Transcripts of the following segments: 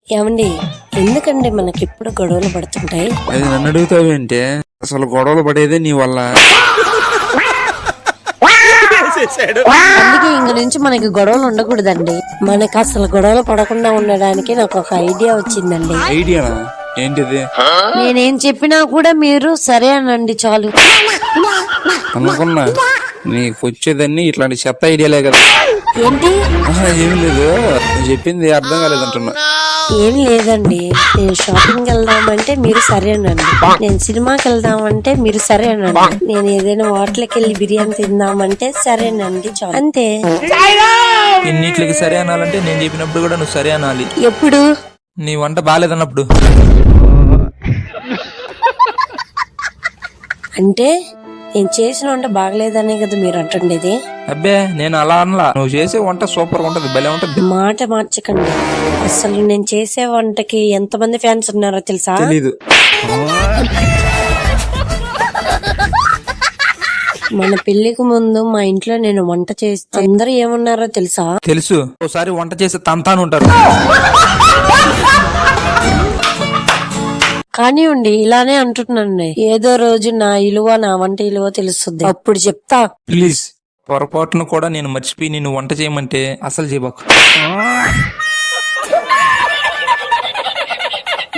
ఏమండి, ఎందుకండి మనకిప్పుడు గొడవలు పడుతుంటాయి? అది నన్ను అడుగుతావేంటే? అసలు గొడవలు పడేదే నీ వల్ల. అందుకే ఇంక నుంచి మనకి గొడవలు ఉండకూడదండి. మనకి అసలు గొడవలు పడకుండా ఉండడానికి నాకు ఒక ఐడియా వచ్చిందండి. ఐడియానా? ఏంటిది? నేనేం చెప్పినా కూడా మీరు సరే అనండి చాలు. అనుకున్నా నీకు వచ్చేదాన్ని ఇట్లాంటి చెత్త ఐడియాలే కదా. ఏంటి? ఏమి లేదు, నువ్వు చెప్పింది అర్థం కాలేదంటున్నా. ఏం లేదండి, నేను షాపింగ్ వెళ్దామంటే మీరు సరే అనండి, నేను సినిమాకి వెళ్దామంటే మీరు సరే అనండి, నేను ఏదైనా హోటల్కి వెళ్ళి బిర్యానీ తిందామంటే సరేనండి చాలు, అంతే. ఇన్నిట్లకి సరే అనాలంటే నేను చెప్పినప్పుడు కూడా నువ్వు సరే అనాలి. ఎప్పుడు? నీ వంట బాగాలేదన్నప్పుడు. అంటే నేను చేసిన వంట బాగలేదనే కదా మీరు అంటుండేది? అబ్బే నేను అలా అనలా, నువ్వు చేసే వంట సూపర్ ఉంటది, భలే ఉంటది. మాట మార్చకండి. అసలు నేను చేసే వంటకి ఎంతమంది ఫ్యాన్స్ ఉన్నారో తెలుసా? తెలీదు. మన పెళ్లికి ముందు మా ఇంట్లో నేను వంట చేస్తే అందరూ ఏమన్నారో తెలుసా? తెలుసు, ఒకసారి వంట చేసి తంతాను ఉంటారు. కానివ్వండి, ఇలానే అంటున్నాను. ఏదో రోజు నా ఇలువ, నా వంట ఇలువ తెలుస్తుంది, అప్పుడు చెప్తా. ప్లీజ్, పొరపాటును కూడా నేను మర్చిపోయి నిన్ను వంట చేయమంటే అసలు చేయబాకు.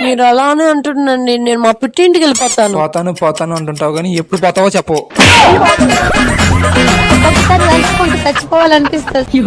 మీరు అలానే అంటున్నాండి, నేను మా పుట్టింటికి వెళ్ళిపోతాను. పోతాను పోతాను అంటుంటావు కానీ ఎప్పుడు పోతావో చెప్పవు. చచ్చిపోవాలనిపిస్తుంది.